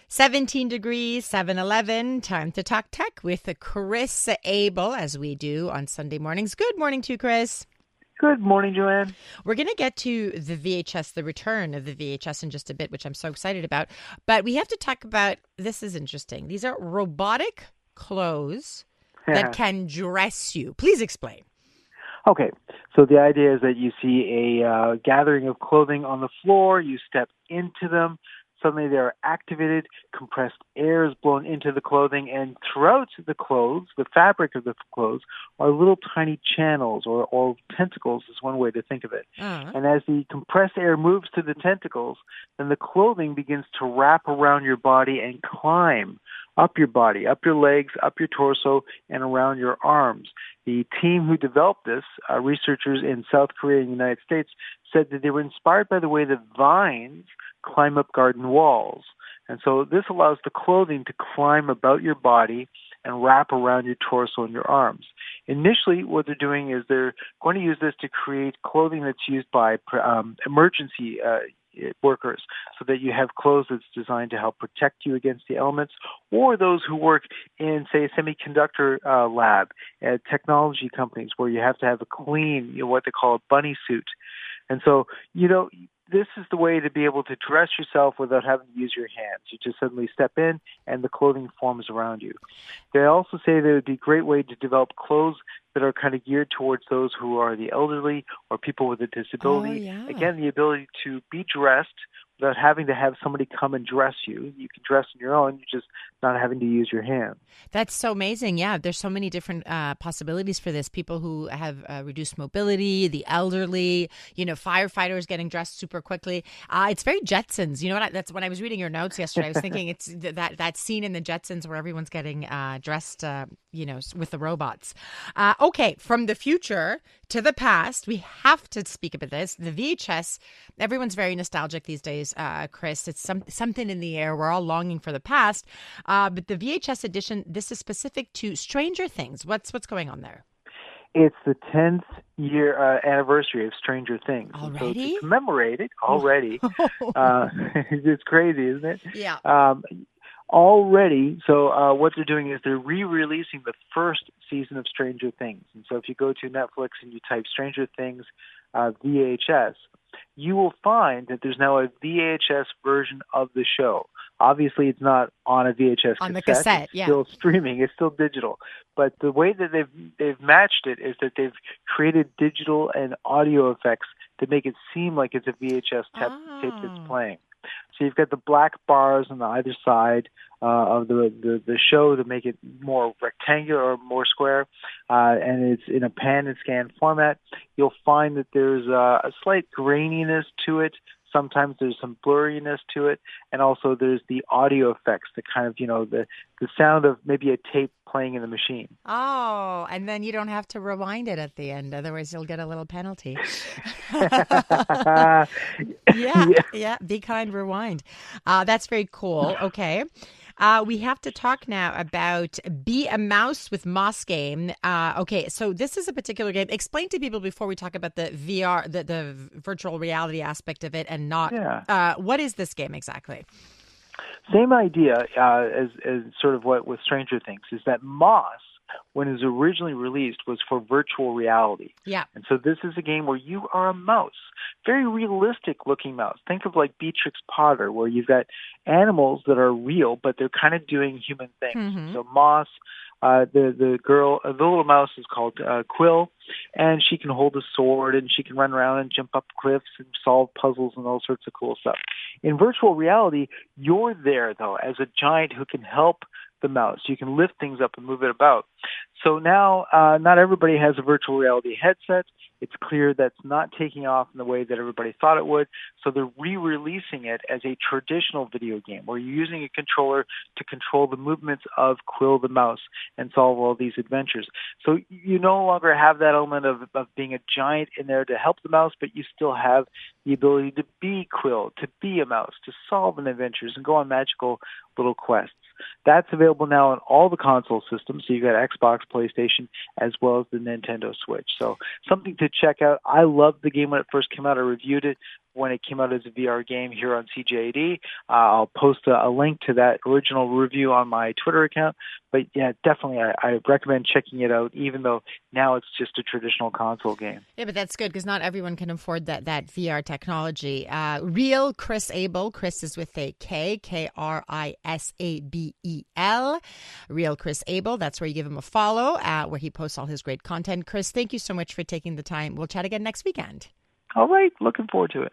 17 degrees, 7:11. Time to talk tech with Chris Abel, as we do on Sunday mornings. Good morning to you, Chris. Good morning, Joanne. We're going to get to the VHS, the return of the VHS in just a bit, which I'm so excited about. But we have to talk about, this is interesting. These are robotic clothes that can dress you. Please explain. Okay, so the idea is that you see a gathering of clothing on the floor, you step into them, suddenly they're activated, compressed air is blown into the clothing, and throughout the clothes, the fabric of the clothes, are little tiny channels or tentacles is one way to think of it. And as the compressed air moves to the tentacles, then the clothing begins to wrap around your body and climb up your body, up your legs, up your torso, and around your arms. The team who developed this, researchers in South Korea and the United States, said that they were inspired by the way that vines climb up garden walls. And so this allows the clothing to climb about your body and wrap around your torso and your arms. Initially, what they're doing is they're going to use this to create clothing that's used by emergency workers, so that you have clothes that's designed to help protect you against the elements, or those who work in, say, a semiconductor lab at technology companies where you have to have a clean, what they call a bunny suit. And so, this is the way to be able to dress yourself without having to use your hands. You just suddenly step in and the clothing forms around you. They also say that it would be a great way to develop clothes that are kind of geared towards those who are the elderly or people with a disability. Oh, yeah. Again, the ability to be dressed without having to have somebody come and dress you. You can dress on your own, you're just not having to use your hands. That's so amazing. Yeah, there's so many different possibilities for this. People who have reduced mobility, the elderly, firefighters getting dressed super quickly. It's very Jetsons. You know what? That's when I was reading your notes yesterday. I was thinking it's that scene in the Jetsons where everyone's getting dressed, with the robots. Okay, from the future to the past, we have to speak about this. The VHS, everyone's very nostalgic these days, Chris. It's something in the air. We're all longing for the past. But the VHS edition, this is specific to Stranger Things. What's going on there? It's the 10th year anniversary of Stranger Things. Already? So to commemorate it, already. It's crazy, isn't it? Yeah. Already, so what they're doing is they're re-releasing the first season of Stranger Things. And so if you go to Netflix and you type Stranger Things VHS, you will find that there's now a VHS version of the show. Obviously, it's not on a VHS on the cassette, it's still streaming. It's still digital. But the way that they've matched it is that they've created digital and audio effects to make it seem like it's a VHS tape that's playing. So you've got the black bars on either side of the show to make it more rectangular or more square, and it's in a pan and scan format. You'll find that there's a slight graininess to it. Sometimes there's some blurriness to it, and also there's the audio effects, the kind of, the sound of maybe a tape playing in the machine. Oh, and then you don't have to rewind it at the end. Otherwise, you'll get a little penalty. Yeah. Be kind, rewind. That's very cool. Okay. We have to talk now about Be a Mouse with Moss game. Okay, so this is a particular game. Explain to people before we talk about the VR, the virtual reality aspect of it, and not. Yeah. What is this game exactly? Same idea as sort of what with Stranger Things is that Moss, when it was originally released, was for virtual reality. Yeah. And so this is a game where you are a mouse, very realistic looking mouse. Think of like Beatrix Potter, where you've got animals that are real, but they're kind of doing human things. Mm-hmm. So Moss, the little mouse is called Quill, and she can hold a sword and she can run around and jump up cliffs and solve puzzles and all sorts of cool stuff. In virtual reality, you're there though as a giant who can help the mouse. You can lift things up and move it about. So now, not everybody has a virtual reality headset. It's clear that's not taking off in the way that everybody thought it would. So they're re-releasing it as a traditional video game where you're using a controller to control the movements of Quill the mouse and solve all these adventures. So you no longer have that element of being a giant in there to help the mouse, but you still have the ability to be Quill, to be a mouse, to solve an adventures and go on magical little quests. That's available now on all the console systems. So you've got Xbox, PlayStation, as well as the Nintendo Switch. So something to check out. I loved the game when it first came out. I reviewed it. when it came out as a VR game here on CJAD. I'll post a link to that original review on my Twitter account. But yeah, definitely, I recommend checking it out, even though now it's just a traditional console game. Yeah, but that's good because not everyone can afford that VR technology. Real Chris Abel. Chris is with a K, Krisabel. Real Chris Abel. That's where you give him a follow, where he posts all his great content. Chris, thank you so much for taking the time. We'll chat again next weekend. All right. Looking forward to it.